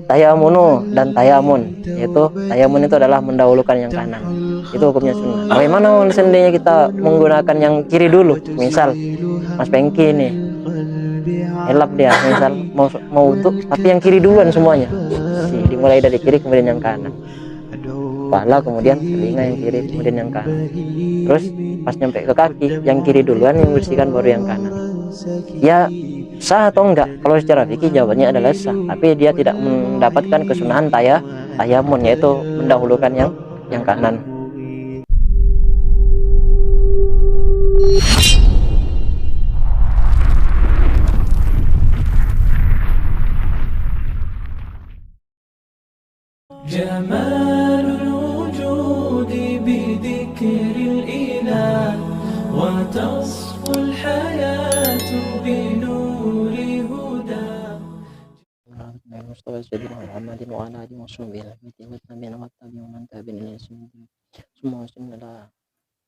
Tayamunu dan tayamun, yaitu tayamun itu adalah mendahulukan yang kanan, itu hukumnya sunnah. Bagaimana seandainya kita menggunakan yang kiri dulu, misal Mas Pengki nih helap dia, misal mau wudhu tapi yang kiri duluan semuanya, dimulai dari kiri kemudian yang kanan, kepala kemudian telinga yang kiri kemudian yang kanan, terus pas nyampe ke kaki yang kiri duluan yang membersihkan baru yang kanan. Ya sah atau enggak? Kalau secara fikih jawabannya adalah sah, tapi dia tidak mendapatkan kesunahan tayamun, yaitu mendahulukan yang kanan. جمال الوجود بذكر الإله وتصفو الحياة بنور هدى. Mustafa Sayyidina Muhammadin wa ala alihi wa sahbihi wa man tabi'in semua sunnalah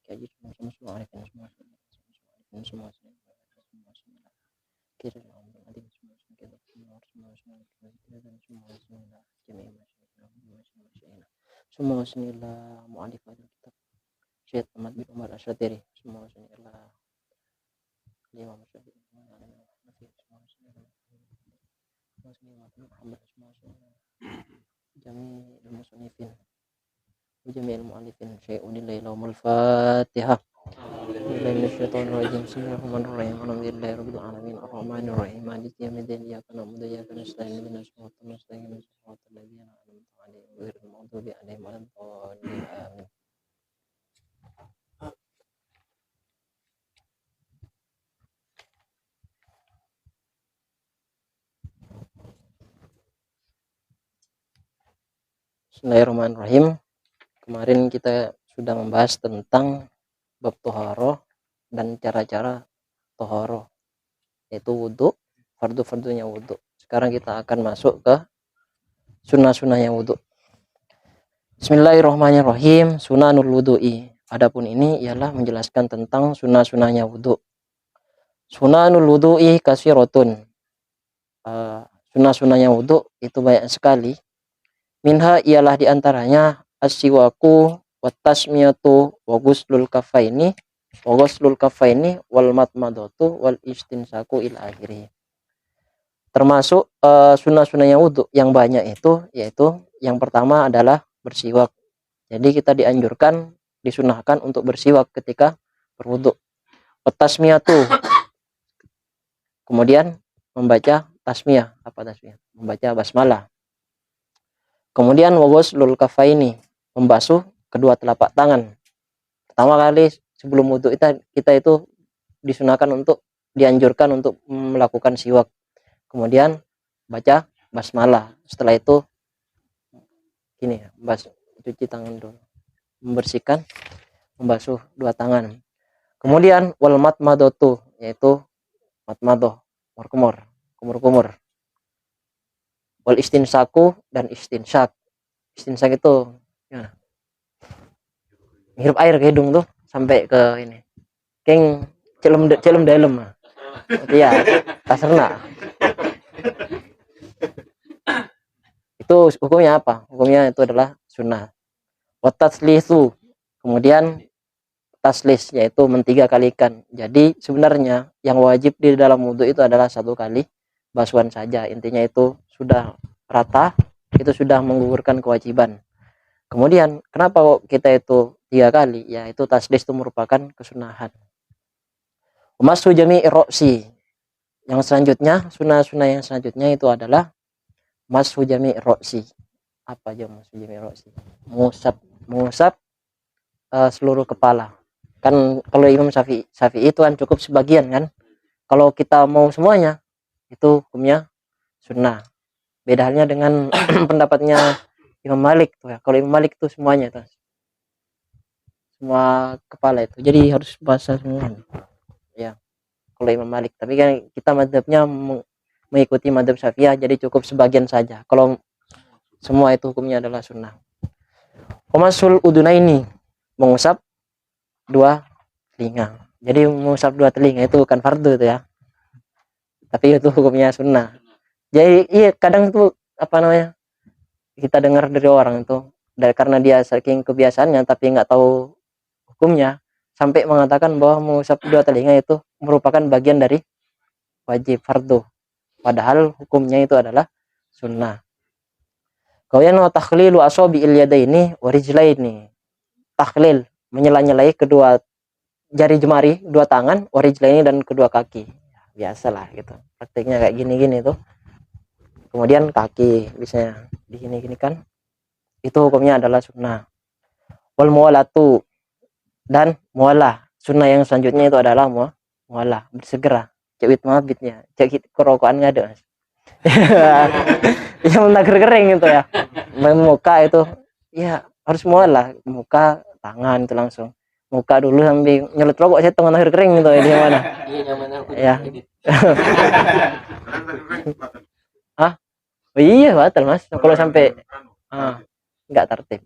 kaji semua arifin semua kira semua sunnilah mu'alifat kitab Syekh Ahmad bin Umar Asy'ari, semua sunnilah Imam Syafi'i, Muhammad jami al-musannifin jami al-mu'allifin syai'un lailahumul fatihah. Bismillahirrahmanirrahim. Alhamdulillahi rabbil alamin arrahmanir rahim maliki yaumiddin iyyaka na'budu wa iyyaka nasta'in ihdinas siratal mustaqim siratal ladzina an'amta 'alaihim ghairil maghdubi 'alaihim waladdallin amin. Bismillahirrahmanirrahim. Kemarin kita sudah membahas tentang bab toharoh dan cara-cara toharoh, yaitu wudhu, fardu-fardunya wudhu. Sekarang kita akan masuk ke sunnah-sunnahnya wudhu. Bismillahirrahmanirrahim. Sunanul wudhu'i. Adapun ini ialah menjelaskan tentang sunnah-sunnahnya wudhu. Sunanul wudhu'i kasirotun. Sunnah-sunnahnya wudhu itu banyak sekali. Minha ialah diantaranya as-siwaku wattasmiyatu wa ghuslul kafaini wal matmadatu wal istinsaku ila akhiri. Termasuk sunnah-sunnahnya wudhu yang banyak itu, yaitu yang pertama adalah bersiwak. Jadi kita dianjurkan, disunahkan untuk bersiwak ketika berwudhu. Tasmiyatu, kemudian membaca tasmiyah. Apa tasmiyah? Membaca basmalah. Kemudian waghuslul kafaini, membasuh kedua telapak tangan. Pertama kali sebelum wudhu kita itu disunahkan untuk dianjurkan untuk melakukan siwak. Kemudian baca basmalah. Setelah itu gini, cuci tangan dulu, membersihkan, membasuh dua tangan. Kemudian wal matmadatu, yaitu matmadoh, kumur. Wal istinsaku dan istinsak. Istinsak itu ya, ngirup air ke hidung tuh sampai ke ini. Keng celem dalam. Iya, tasarna. Itu hukumnya apa? Hukumnya itu adalah sunnah. Wataslisu, kemudian taslis, yaitu mentiga kalikan. Jadi sebenarnya yang wajib di dalam wudhu itu adalah satu kali basuhan saja. Intinya itu sudah rata, itu sudah menggugurkan kewajiban. Kemudian kenapa kok kita itu 3 kali? Ya, itu taslis itu merupakan kesunahan. Mashu jami'i roksi. Yang selanjutnya, sunnah-sunnah yang selanjutnya itu adalah mashu jami'i roksi. Apa aja mashu jami'i roksi? Mengusap seluruh kepala. Kan kalau Imam Syafi'i itu kan cukup sebagian kan. Kalau kita mau semuanya, itu hukumnya sunnah. Beda halnya dengan pendapatnya Imam Malik tuh ya. Kalau Imam Malik itu semuanya tuh. Semua kepala itu. Jadi harus basah semua. Ya. Kalau Imam Malik, tapi kan kita mazhabnya mengikuti mazhab Syafi'iyah, jadi cukup sebagian saja. Kalau semua itu hukumnya adalah sunnah. Wamasul udunaini, mengusap dua telinga. Jadi mengusap dua telinga itu bukan fardu tuh ya. Tapi itu hukumnya sunnah. Jadi iya kadang tuh apa namanya, kita dengar dari orang itu, karena dia saking kebiasaannya tapi nggak tahu hukumnya, sampai mengatakan bahwa mengusap dua telinga itu merupakan bagian dari wajib fardu, padahal hukumnya itu adalah sunnah. Kemudian wa takhlilu asabi'il yadaini wa rijlaini, takhlil menyela-nyelai kedua jari jemari dua tangan, wa rijlaini dan kedua kaki. Biasalah gitu praktiknya kayak gini-gini tuh. Kemudian kaki biasanya di gini-gini kan, itu hukumnya adalah sunnah. Wal muwalatu, dan mualah, sunnah yang selanjutnya itu adalah mualah, bersegera cewit mabitnya cek kerokokan nggak ada mas. Yang menaker kering itu ya, muka itu ya harus mualah, muka tangan itu langsung, muka dulu sambil nyelut rokok saya tengah akhir kering gitu ya, di mana ya. Ah, oh iya batal mas kalau sampai nggak tertib.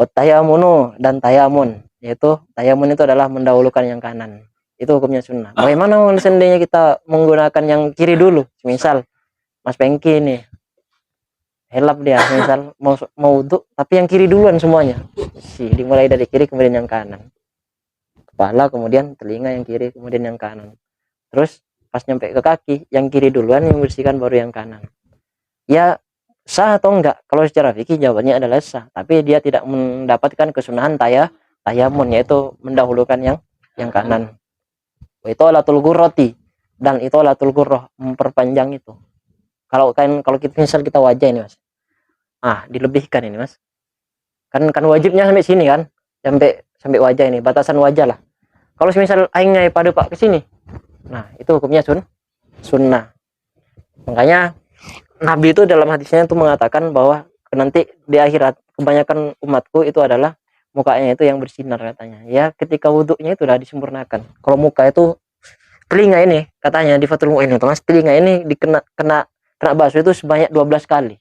Tayamunu, dan tayamun, yaitu tayamun itu adalah mendahulukan yang kanan, itu hukumnya sunnah. Bagaimana seandainya kita menggunakan yang kiri dulu, misal Mas Pengki nih helap dia, misal mau wudhu tapi yang kiri duluan semuanya sih, dimulai dari kiri kemudian yang kanan, kepala kemudian telinga yang kiri kemudian yang kanan, terus pas nyampe ke kaki yang kiri duluan yang bersihkan baru yang kanan. Ya sah atau enggak? Kalau secara fikih jawabannya adalah sah, tapi dia tidak mendapatkan kesunahan tayamun, yaitu mendahulukan yang kanan. Itu alatul gurroti, dan itu alatul gurroh, memperpanjang itu. Kalau kita misal kita wajah ini mas, dilebihkan ini mas, kan wajibnya sampai sini kan, sampai wajah ini, batasan wajah lah. Kalau misal aingnya pada pak ke sini, nah itu hukumnya sunnah. Makanya Nabi itu dalam hadisnya itu mengatakan bahwa nanti di akhirat kebanyakan umatku itu adalah mukanya itu yang bersinar katanya. Ya ketika wudhunya itu sudah disempurnakan. Kalau muka itu, telinga ini katanya di Fathul Mu'in itu mas, telinga ini kena basuh itu sebanyak 12 kali.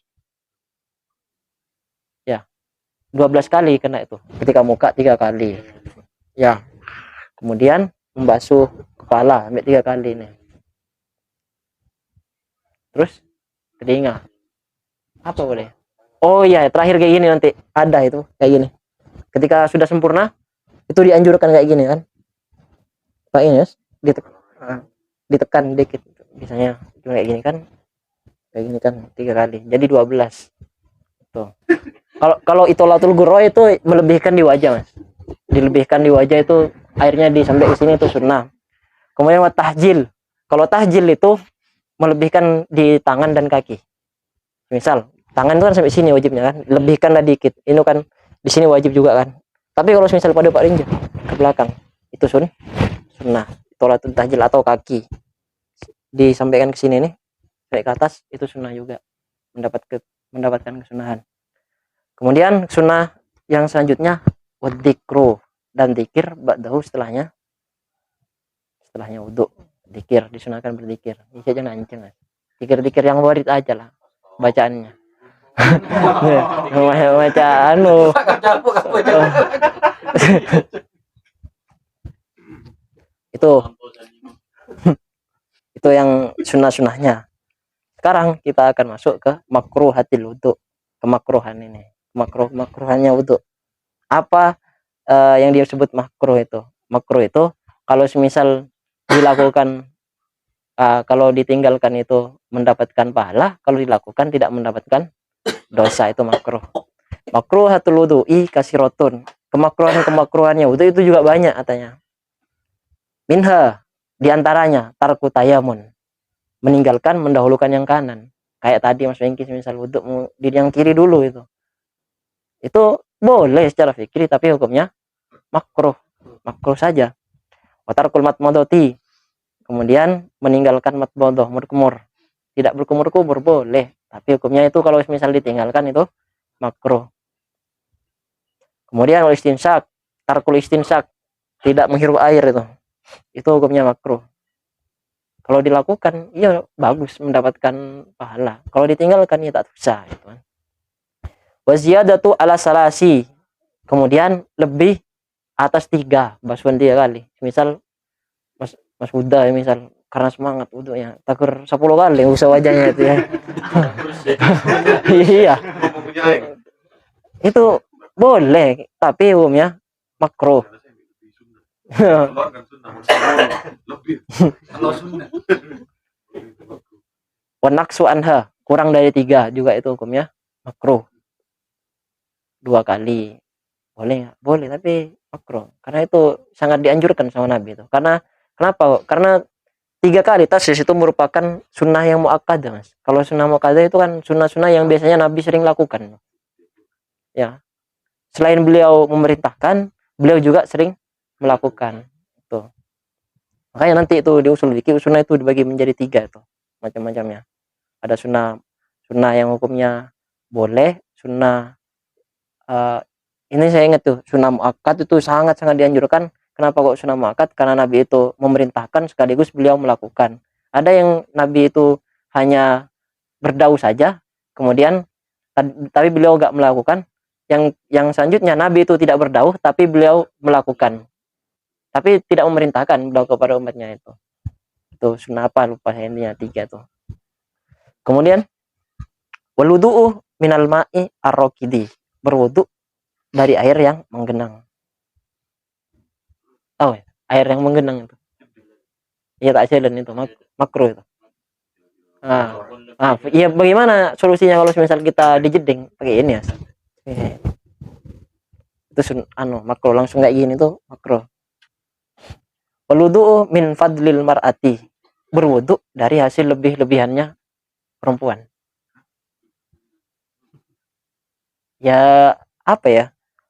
Ya 12 kali kena itu. Ketika muka 3 kali. Ya kemudian membasuh kepala sampai 3 kali nih. Terus telinga apa boleh, oh iya terakhir kayak gini, nanti ada itu kayak gini ketika sudah sempurna itu dianjurkan kayak gini kan pak ini yes, ditekan dikit misalnya kayak gini kan 3 kali jadi 12 tuh. Kalau itolatul gurro itu melebihkan di wajah mas, dilebihkan di wajah itu airnya sampai ke sini itu sunnah. Kemudian tahjil, kalau tahjil itu melebihkan di tangan dan kaki. Misal tangan itu kan sampai sini wajibnya kan, lebihkanlah dikit. Ini kan di sini wajib juga kan. Tapi kalau misal pada Pak Rinja ke belakang itu sunnah. Tolatul tahjil atau kaki disampaikan ke sini nih sampai ke atas itu sunnah juga, mendapatkan kesunahan. Kemudian sunnah yang selanjutnya wadzikru, dan zikir ba'dahu setelahnya wudhu. Zikir disunahkan berzikir. Ini saja nanceng mas. Zikir-zikir yang warid aja lah bacaannya. Bacaan itu yang sunnah-sunnahnya. Sekarang kita akan masuk ke makruhatil wudhu, kemakruhan ini, makruhannya wudhu. Apa yang disebut makruh itu? Makruh itu kalau semisal dilakukan, kalau ditinggalkan itu mendapatkan pahala, kalau dilakukan tidak mendapatkan dosa, itu makruh. Makruhatul wudhu'i kasirotun, kemakruhannya wudhu itu juga banyak katanya. Minha, diantaranya tarku tayamun, meninggalkan mendahulukan yang kanan. Kayak tadi mas Wengki misal wudhu di yang kiri dulu itu boleh secara fikri, tapi hukumnya makruh saja. Watarkul matmadoti, kemudian meninggalkan matmadoh, berkumur, tidak berkumur-kumur boleh, tapi hukumnya itu kalau misal ditinggalkan itu makruh. Kemudian istinsak, tarkul istinsak, tidak menghirup air itu hukumnya makruh. Kalau dilakukan iya bagus, mendapatkan pahala, kalau ditinggalkan ya tak dosa itu kan. Waziyadatu ala salasi, kemudian lebih atas 3, basuhan 3 kali. Misal Mas Buddha misal karena semangat wudhunya takbir 10 kali usah wajahnya itu ya. Iya, itu boleh tapi hukumnya makruh. Wanaksu anha kurang dari 3 juga itu hukumnya makruh. 2 kali boleh boleh tapi makruh karena itu sangat dianjurkan sama Nabi itu. Karena kenapa? Karena 3 kali taslis itu merupakan sunnah yang muakkadah, Mas. Kalau sunnah muakkadah itu kan sunnah-sunnah yang biasanya Nabi sering lakukan. Ya. Selain beliau memerintahkan, beliau juga sering melakukan. Tuh. Makanya nanti itu di usul fikih sunnah itu dibagi menjadi 3 tuh, macam-macamnya. Ada sunnah yang hukumnya boleh, sunnah ini saya ingat tuh, sunnah muakkad itu sangat-sangat dianjurkan. Kenapa kok sunnah muakkad? Karena Nabi itu memerintahkan sekaligus beliau melakukan. Ada yang Nabi itu hanya berdau saja, kemudian tapi beliau gak melakukan. Yang selanjutnya Nabi itu tidak berdau, tapi beliau melakukan. Tapi tidak memerintahkan beliau kepada umatnya itu. Itu sunnah apa? Lupa saya intinya 3 tuh. Kemudian waludu'u minal ma'i ar-raqidi. Berwudu dari air yang menggenang. Tahu ya? Air yang menggenang itu. Iya tak jalan itu makruh itu. Iya bagaimana solusinya kalau misal kita dijeding pakai ini ya? Itu makruh langsung kayak gini tuh makruh. Waludu'u min fadlil mar'ati. Berwudu dari hasil lebih-lebihannya perempuan. Ya apa ya?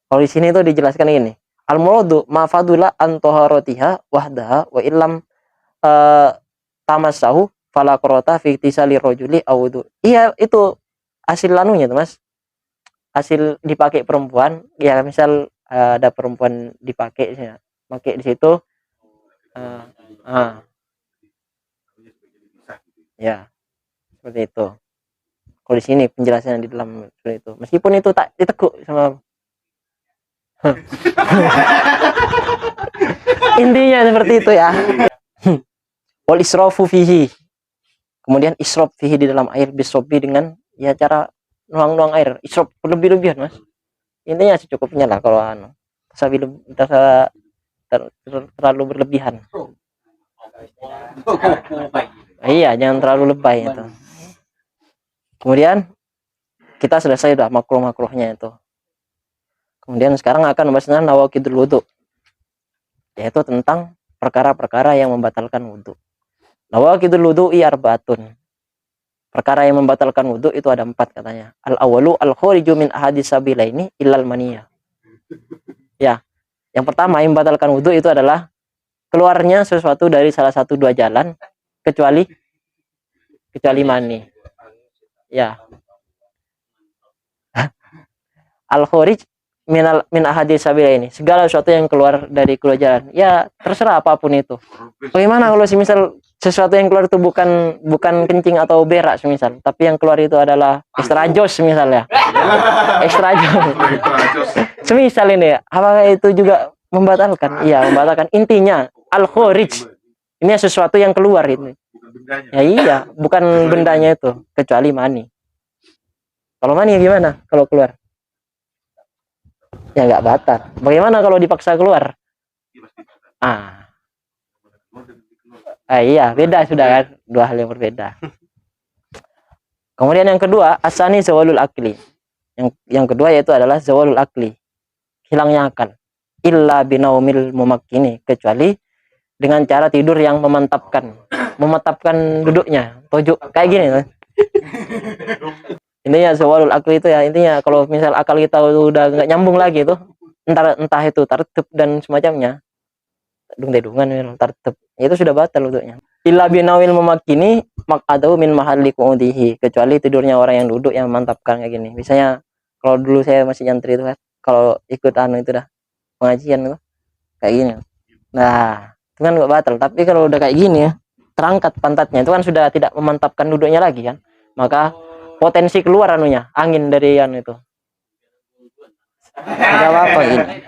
Kalau di sini tuh dijelaskan ini. Al-muradu ma fadula an taharatiha wahdaha wa illam tamassahu fala qarata fi tisali rajuli awudu. Iya itu hasil lanunya tuh Mas. Hasil dipakai perempuan, ya misal ada perempuan dipakai ya. Pakai di situ ya seperti itu. Kalau di sini penjelasannya di dalam itu. Meskipun itu tak diteguk sama intinya seperti itu ya. Wal israfu fihi. Kemudian israf fihi di dalam air bisobi dengan ya cara nuang-nuang air. Israf berlebih-lebihan, Mas. Intinya secukupnya lah kalau terlalu berlebihan. Iya, jangan terlalu lebay itu. Kemudian kita selesai udah makruh-makruhnya itu. Kemudian sekarang akan membahas nawaqidul wudu, yaitu tentang perkara-perkara yang membatalkan wudu. Nawaqidul wudu'i arba'atun. Perkara yang membatalkan wudu itu ada 4 katanya. Al-awwalu al-khuriju min ahadis sabilaini illal maniyah. Ya, yang pertama yang membatalkan wudu itu adalah keluarnya sesuatu dari salah satu 2 jalan kecuali mani. Ya. Al-khurij min ahadis sabilaini. Segala sesuatu yang keluar dari kedua jalan. Ya, terserah apapun itu. Bagaimana kalau misal sesuatu yang keluar itu bukan kencing atau berak semisal, tapi yang keluar itu adalah extra jos misalnya. Extra jos. Semisal ini, apakah itu juga membatalkan? Iya, membatalkan. Intinya al-khurij. Ini sesuatu yang keluar ini. Ya iya, bukan bendanya itu, kecuali mani. Kalau mani gimana kalau keluar? Ya nggak batal. Bagaimana kalau dipaksa keluar? Iya, beda sudah kan, 2 hal yang berbeda. Kemudian yang kedua, asani zawalul akli. Yang kedua yaitu adalah zawalul akli, hilangnya akal. Illa binaumil mumakkini, kecuali dengan cara tidur yang mematapkan duduknya, pojok kayak gini. Intinya zawalul akli itu ya, intinya kalau misal akal kita udah nggak nyambung lagi tuh, entah itu tartib dan semacamnya, dung-dungan tartib, itu sudah batal wudhunya. Illa binawil memakini maqadahu min mahalli qu'udihi, kecuali tidurnya orang yang duduk yang memantapkan kayak gini. Misalnya kalau dulu saya masih nyantri itu kan, kalau ikut itu dah pengajian itu kayak gini. Nah, itu kan nggak batal. Tapi kalau udah kayak gini ya, terangkat pantatnya, itu kan sudah tidak memantapkan duduknya lagi kan. Maka potensi keluar angin dari itu. Enggak apa-apa ini.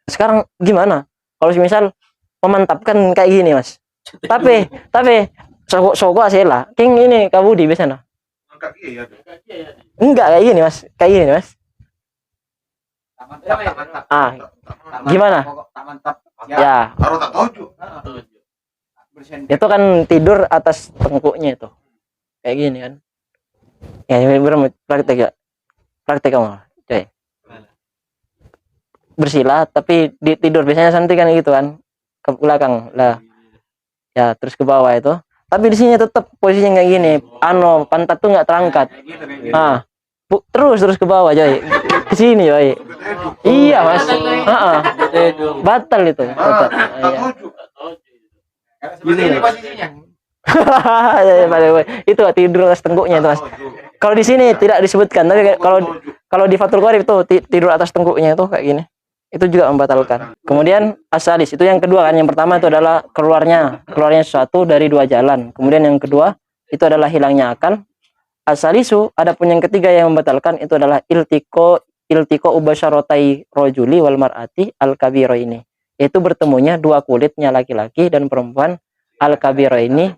Sekarang gimana? Kalau misal memantapkan kayak gini, Mas. Tapi soko asela. King ini kabudi biasanya. Enggak kayak gini, Mas. Kayak gini, Mas. Ah, gimana? Ya. Itu kan tidur atas tengkuknya itu. Kayak gini kan. Ya, ini praktek ya. Praktek kamu, coy. Bersila tapi tidur biasanya santai kan gitu kan. Ke belakang lah. Ya, terus ke bawah itu. Tapi di sini tetap posisinya kayak gini. Pantat tuh nggak terangkat. Ah. Terus ke bawah, coy. Ke sini, coy. Iya, Mas. Batal itu. Batal. Iya. Itu tidur atas tengkuknya itu, Mas. Kalau di sini tidak disebutkan, tapi kalau di Fathul Qorib itu tidur atas tengkuknya itu kayak gini. Itu juga membatalkan. Kemudian asalis itu yang kedua kan. Yang pertama itu adalah keluarnya sesuatu dari dua jalan. Kemudian yang kedua itu adalah hilangnya akal. Asalisu adapun yang ketiga yang membatalkan itu adalah iltiko ubasyarotai rojuli wal mar'ati al kabiro ini. Yaitu bertemunya dua kulitnya laki-laki dan perempuan al kabiro ini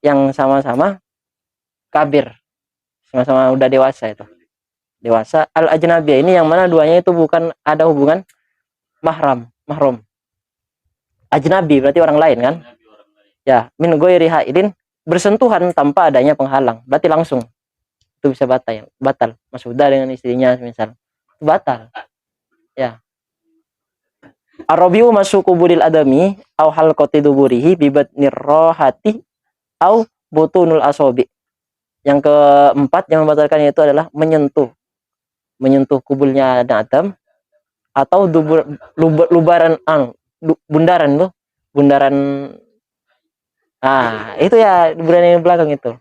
yang sama-sama kabir, sama-sama udah dewasa itu. Dewasa al ajnabiyah ini yang mana duanya itu bukan ada hubungan mahram. Ajnabi berarti orang lain kan? Ya, min ghairi haidin bersentuhan tanpa adanya penghalang. Berarti langsung itu bisa batal. Mas Huda dengan istrinya misal. Batal. Ya. Arabiu masuk kuburil adami au halqati duburihi bibat nirrohati au butunul asobi. Yang keempat yang membatalkan itu adalah menyentuh kubulnya Adam atau bundaran itu ya bundaran yang di belakang itu.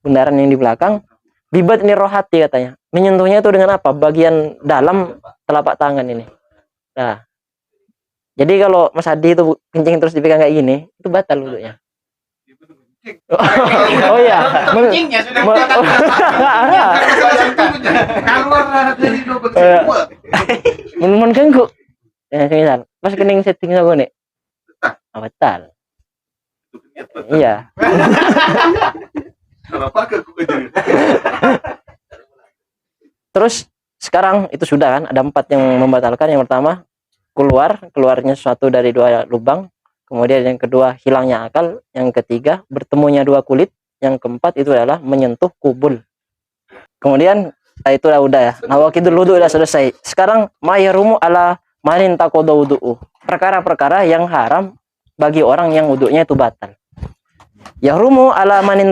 Bundaran yang di belakang bibat nirrohati katanya. Menyentuhnya itu dengan apa? Bagian dalam telapak tangan ini. Nah, jadi kalau Mas Hadi itu kencing terus dipegang kayak gini, itu batal wudhunya. Oh iya. Kencingnya sudah Mun kengku. Ya, misal, pas kening setting sama nih. Batal. Iya. Terus sekarang itu sudah kan ada 4 yang membatalkan. Yang pertama keluarnya sesuatu dari dua lubang, kemudian yang kedua hilangnya akal, yang ketiga bertemunya dua kulit, yang keempat itu adalah menyentuh kubul. Kemudian itu udah ya. Nawaqidul wudu udah selesai. Sekarang mayrumu ala manin taqada wudu'u. Perkara-perkara yang haram bagi orang yang wudunya itu batal. Yahrumu ala manin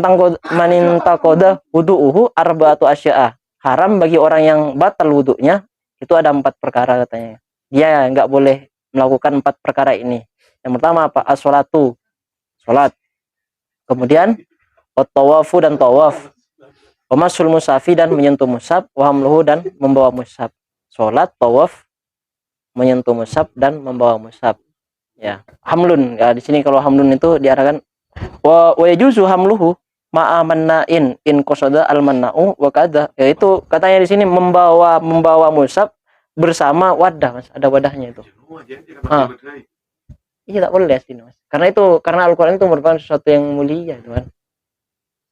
taqada wudu'uhu arba'atu asya'a. Haram bagi orang yang batal wudunya itu ada 4 perkara katanya. Dia nggak boleh melakukan 4 perkara ini. Yang pertama apa? As-sholatu, sholat. Kemudian at-tawafu dan tawaf. Wamasul musafi dan menyentuh mushaf, wahamluhu dan membawa mushaf. Sholat, tawaf, menyentuh mushaf dan membawa mushaf. Ya, hamlun. Ya, di sini kalau hamlun itu diarahkan wa yajuzu hamluhu ma'amanna'in in qasada al-manna'u wa kada. Yaitu katanya di sini membawa mushaf bersama wadah, Mas. Ada wadahnya itu. Iya, tak boleh sini, Mas. Karena Al-Qur'an itu merupakan sesuatu yang mulia, itu kan.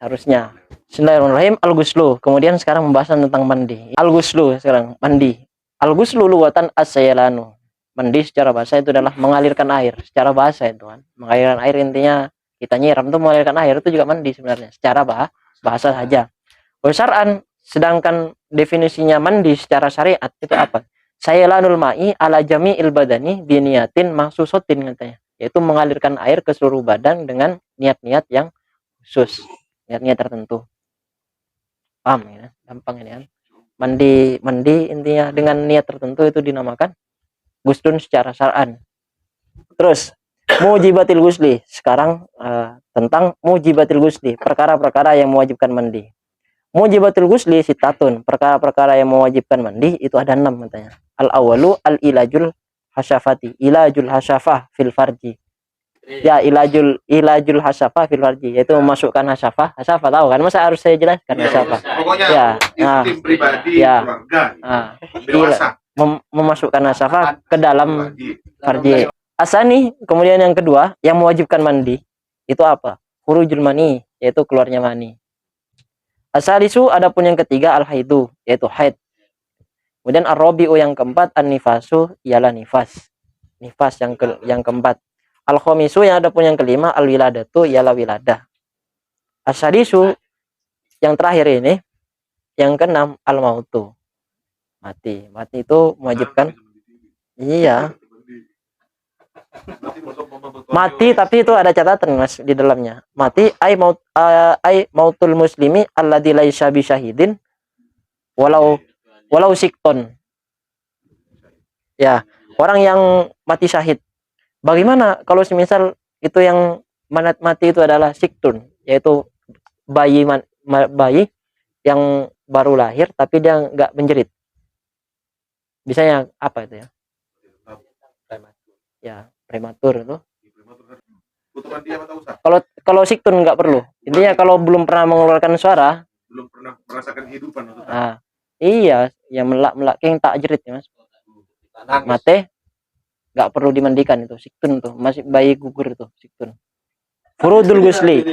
Harusnya. Bismillahirrahmanirrahim. Al-ghuslu. Kemudian sekarang pembahasan tentang mandi. Al-ghuslu sekarang, mandi. Al-ghuslu luwatan as-saylanu. Mandi secara bahasa itu adalah mengalirkan air. Secara bahasa itu kan. Mengalirkan air intinya kita nyiram tuh mengalirkan air, itu juga mandi sebenarnya. Secara bahasa saja. Syar'an, sedangkan definisinya mandi secara syariat itu apa? Saylanul ma'i ala jami'il badani biniyatin mahsusatin katanya. Yaitu mengalirkan air ke seluruh badan dengan niat-niat yang khusus. Niat-niat tertentu. Paham ya? Gampang ini kan. Mandi intinya dengan niat tertentu itu dinamakan guslun secara syar'an. Terus mujibatil gusli. Sekarang tentang mujibatil gusli, perkara-perkara yang mewajibkan mandi. Mujibatil gusli sitatun, perkara-perkara yang mewajibkan mandi itu ada 6 katanya. Al-awalu al-ilajul hasyafati, ilajul hasyafah fil farji. Ya, ilajul hasyafah fil farji, yaitu memasukkan hasyafah tahu kan, masa harus saya jelaskan hasyafah? Pokoknya ya, tim pribadi, keluarga, memasukkan hasyafah ke dalam farji. Asani, kemudian yang kedua yang mewajibkan mandi itu apa? Khurujul mani, yaitu keluarnya mani. Asalisu, adapun yang ketiga al-haidu, yaitu haid. Kemudian ar-rabi'u yang keempat an-nifasu, ialah nifas. Nifas yang keempat. Al-khamisu yang adapun yang kelima al-wiladatu, ialah wiladah. Asadisu yang terakhir ini yang keenam al-mautu. Mati. Mati itu mewajibkan. Iya. Mati tapi itu ada catatan Mas di dalamnya. Mati ai mautul muslimi alladzi laisa bi syahidin walau sikton. Ya, orang yang mati syahid. Bagaimana kalau semisal itu yang mati itu adalah siktun, yaitu bayi yang baru lahir tapi dia nggak menjerit. Bisanya apa itu ya? Ya, prematur itu. Kalau siktun nggak perlu. Intinya kalau belum pernah mengeluarkan suara, belum pernah merasakan kehidupan. Iya, yang melak yang tak jerit ya Mas. Mate nggak perlu dimandikan itu siktun tuh, masih bayi gugur itu siktun. Furudul gusli.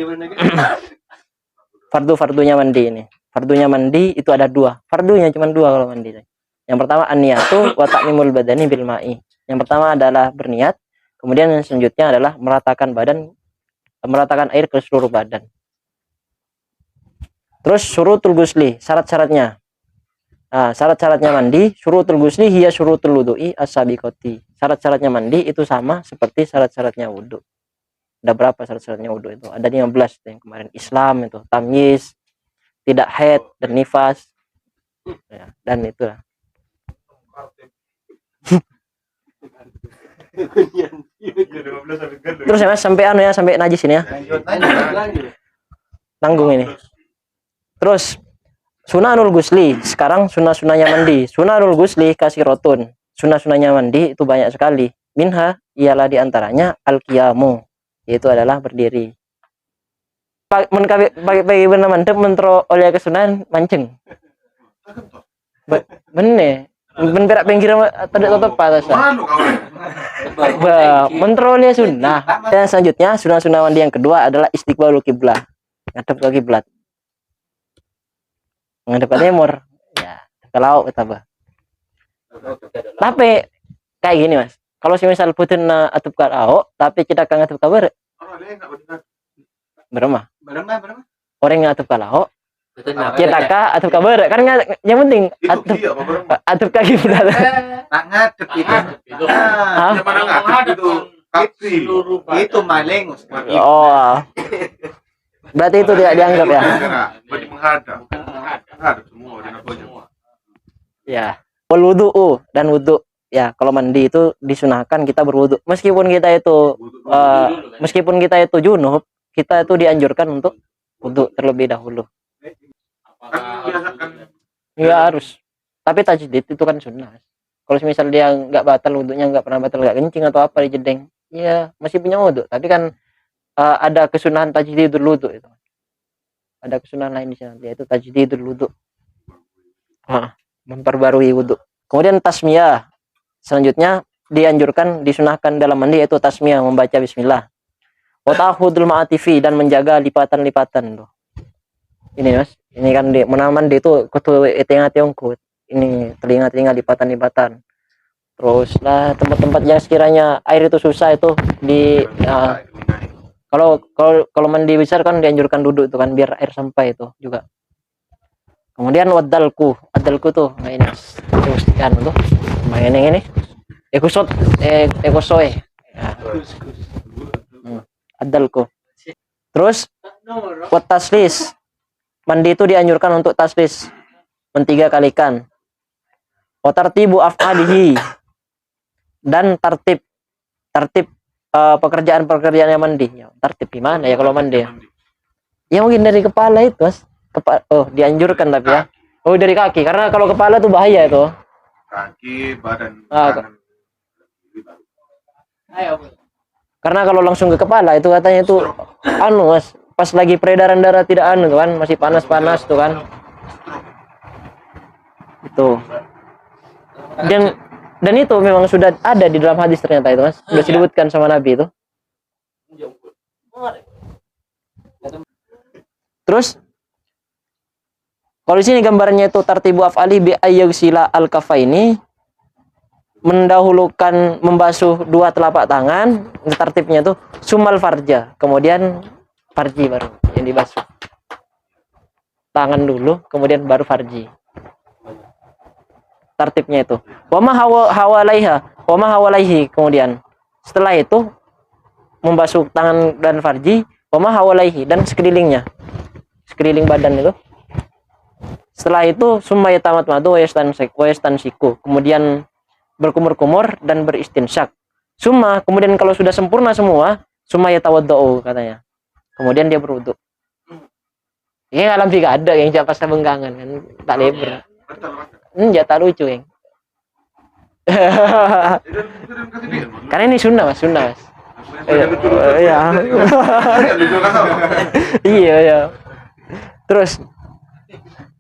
Fardunya mandi ini. Fardunya mandi itu ada dua. Fardunya cuma dua kalau mandi. Yang pertama an-niyatu wa ta'mimul badani bil ma'i. Yang pertama adalah berniat, kemudian yang selanjutnya adalah meratakan air ke seluruh badan. Terus syurutul gusli, syarat-syaratnya. Nah, syarat-syaratnya mandi, syurutul gusli hiya syurutul wudu'i as-sabiqati. Syarat-syaratnya mandi itu sama seperti syarat-syaratnya wudu. Ada berapa syarat-syaratnya wudu itu? Ada 15 yang kemarin. Islam itu, tamyiz, tidak haid dan nifas. Ya, dan itulah. Terus ya Mas, sampai najis ini ya. Tanggung ini. Terus sunanul gusli, sekarang sunah-sunahnya mandi. Sunanul gusli kasirotun. Sunah-sunahnya mandi itu banyak sekali. Minha ialah diantaranya al-qiyamu, yaitu adalah berdiri. Bagaimana mantep mentro oleh kesunahan mancing. Bener. Berak pinggir tadi tutup atas. Mentrolnya sunnah. Dan selanjutnya sunah mandi yang kedua adalah istiqbalul kiblah, ngadep ke kiblat. Ngadep ke timur. Ya, kalau kita bah. Tapi kayak gini Mas. Kalau misal putin atup ke laut, tapi kita kan ngadep ke barat. Berapa? Orang yang atup ke laut. Kita kah atup ke barat kan yang penting atup ke kiblat. Tak ngadep itu. Itu maling. Oh. Berarti itu tidak dianggap ya? Berarti menghadap semua. Ya. Wudu dan wudu. Ya, kalau mandi itu disunahkan kita berwudu. Meskipun kita itu junub, kita itu dianjurkan untuk wudu terlebih dahulu. Ya harus. Tapi tajdid itu kan sunnah. Kalau misal dia nggak batal wudunya, nggak pernah batal, nggak kencing atau apa di jedeng, ya masih punya wudu. Tapi kan ada kesunahan tajdidul wudu itu. Ada kesunahan lain di sana, yaitu tajdidul wudu. Memperbarui wudu. Kemudian tasmiyah. Selanjutnya dianjurkan, disunahkan dalam mandi yaitu tasmiyah, membaca bismillah. Wa ta'khudul ma'atifi, dan menjaga lipatan-lipatan tuh. Ini Mas, ini kan di mandi itu kutu telinga-telingku. Ini telinga-telinga lipatan-lipatan. Terus lah tempat-tempat yang sekiranya air itu susah itu kalau mandi besar kan dianjurkan duduk itu kan biar air sampai itu juga. Kemudian adalku tuh nah ini terus kan tuh main ini ekosoe adalku. Terus buat taslis, mandi itu dianjurkan untuk taslis, mentiga kalikan. Watartibu af'alihi, dan tertib pekerjaan-pekerjaan yang mandi. Tertib gimana ya kalau mandi? Ya mungkin dari kepala itu Mas. Dianjurkan tapi ya. Oh dari kaki, karena kalau kepala tuh bahaya itu. Kaki, badan. Karena kalau langsung ke kepala itu katanya itu Mas, pas lagi peredaran darah tidak tuh kan, masih panas-panas tuh kan. Itu. Dan Dan itu memang sudah ada di dalam hadis ternyata itu Mas. Sudah disebutkan sama Nabi itu. Terus kalau di sini gambarnya itu tartibu af'ali bi ayyusila al-kafaini, mendahulukan membasuh dua telapak tangan, tertibnya itu sumal farja, kemudian farji baru yang dibasuh. Tangan dulu, kemudian baru farji. Tertibnya itu. Wama hawalaihi, kemudian setelah itu membasuh tangan dan farji, wama hawalaihi, dan sekelilingnya, sekeliling badan itu. Setelah itu summa yatamat madu wa yastansiku, kemudian berkumur-kumur dan beristinsyak. Summa, kemudian kalau sudah sempurna semua, summa yatawaddau katanya. Kemudian dia berwudu. Ini alam juga ada yang pas benggangan kan, tak lebar. Ya tak lucu yang. Karena ini sunnah mas. Iya. Iya ya. Terus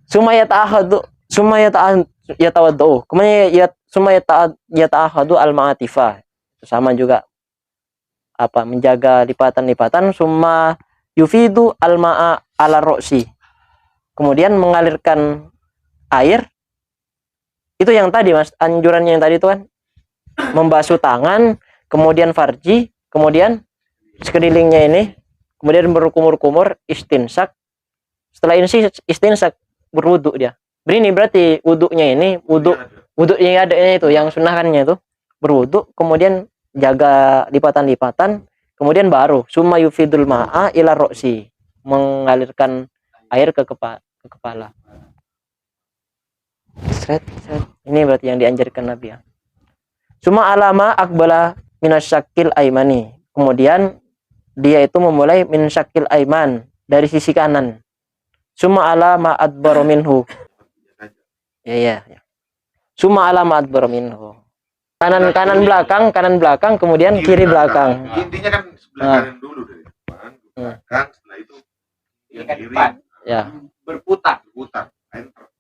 sumaya yatawaddau. Kemudian sumaya yata'ahadu al-ma'atifah. Sama juga apa menjaga lipatan-lipatan. Summa yufidu al-ma'a ala ro'si. Kemudian mengalirkan air. Itu yang tadi mas, anjurannya yang tadi itu kan membasuh tangan, kemudian farji, kemudian sekelilingnya ini, kemudian berkumur-kumur, istinsak. Setelah ini istinsak berwudu dia. Ini berarti wudunya ini wudu yang ada itu, yang sunnahkannya itu berwudu, kemudian jaga lipatan-lipatan, kemudian baru summa yufidul ma'a ila ro'si, mengalirkan air ke kepala. Ini berarti yang dianjurkan Nabi ya. Summa alama akbala minasyakil aimani. Kemudian dia itu memulai min syakil aiman, dari sisi kanan. Summa alama adbaru minhu. Ya. Summa alama adbaru minhu. Kanan belakang, kemudian kiri belakang. Intinya kan sebelah kanan dulu dari depan, belakang, setelah itu kiri. Ya. Berputar. Enter.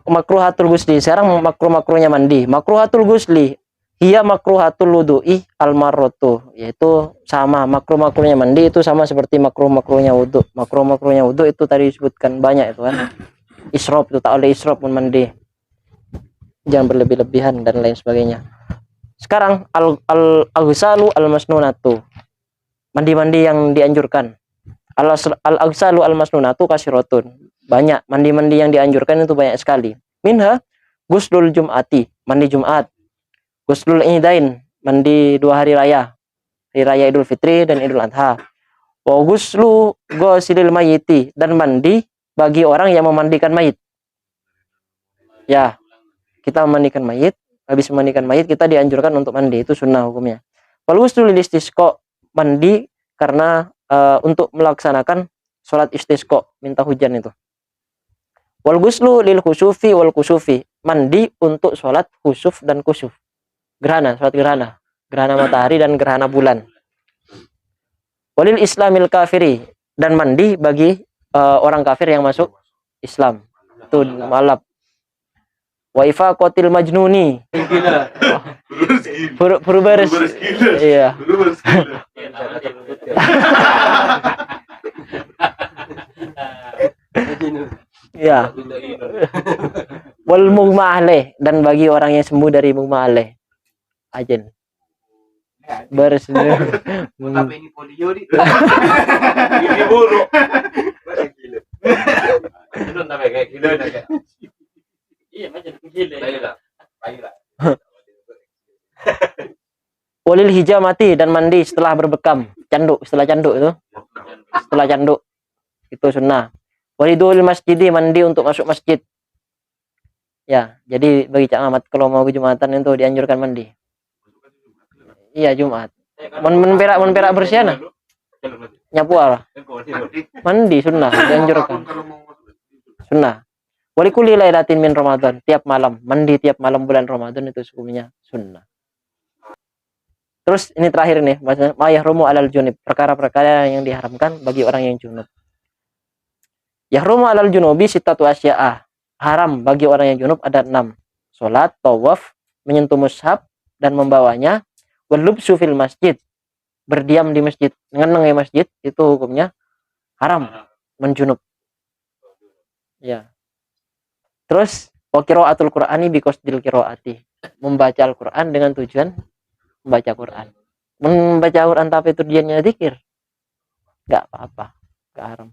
Makruhatul gusli. Sekarang makruhnya mandi. Makruhatul gusli hiya makruhatul wudu'i al-marratu, yaitu sama makruhnya mandi itu sama seperti makruhnya wudu. Makruhnya wudu itu tadi disebutkan banyak itu kan. Israf itu tak oleh israf pun mandi. Jangan berlebih-lebihan dan lain sebagainya. Sekarang al-aghsalu al-masnunatu. Mandi-mandi yang dianjurkan. Al-aghsalu al-masnunatu kasiratun. Banyak mandi-mandi yang dianjurkan itu banyak sekali. Minha guslul jum'ati, mandi Jumat. Guslul idain, mandi 2 hari raya. Hari raya Idul Fitri dan Idul Adha. Wa guslu ghuslil mayyiti, dan mandi bagi orang yang memandikan mayit. Ya, kita memandikan mayit, habis memandikan mayit kita dianjurkan untuk mandi, itu sunnah hukumnya. Wal ghuslu lil istisqa, mandi karena untuk melaksanakan sholat istisqa, minta hujan itu. Wal ghuslu lil khusufi wal kusufi, mandi untuk sholat khusuf dan kusuf. Gerhana, sholat gerhana matahari dan gerhana bulan. Walil islamil kafiri, dan mandi bagi orang kafir yang masuk Islam. Itu malap. Wa ifaqatil majnuni. Berbaris. Iya. Ya. Wal mughma alaih, dan bagi orang yang sembuh dari mughma alaih. Ajen. Beres. Tapi ini polio di. Ini buruk. Belum sampai kayak gila kayak. Iya, macam gila. Baiklah. Walil hijamati, dan mandi setelah berbekam, setelah canduk itu. Setelah canduk. Itu sunnah. Walidul masjidi, mandi untuk masuk masjid. Ya, jadi bagi Cak Ahmad kalau mau ke Jumatan itu dianjurkan mandi. Iya, Jumat. Menperak bersiana. Nyapu lah. Mandi sunnah, dianjurkan. Sunnah. Walikuli lailatin min Ramadan, tiap malam, mandi tiap malam bulan Ramadan itu hukumnya sunnah. Terus ini terakhir nih, mayahrumu alal junub, perkara-perkara yang diharamkan bagi orang yang junub. Yahrumu alal junubi sittatu asya'a, haram bagi orang yang junub ada 6. Salat, tawaf, menyentuh mushaf dan membawanya, walubsu fil masjid, berdiam di masjid, ngeneng masjid, itu hukumnya haram, menjunub. Ya. Terus wa qiraatul Qur'ani bi qasdil qiraati, membaca Al-Qur'an dengan tujuan membaca Quran. Membaca Quran tapi tujuannya zikir, enggak apa-apa, enggak haram.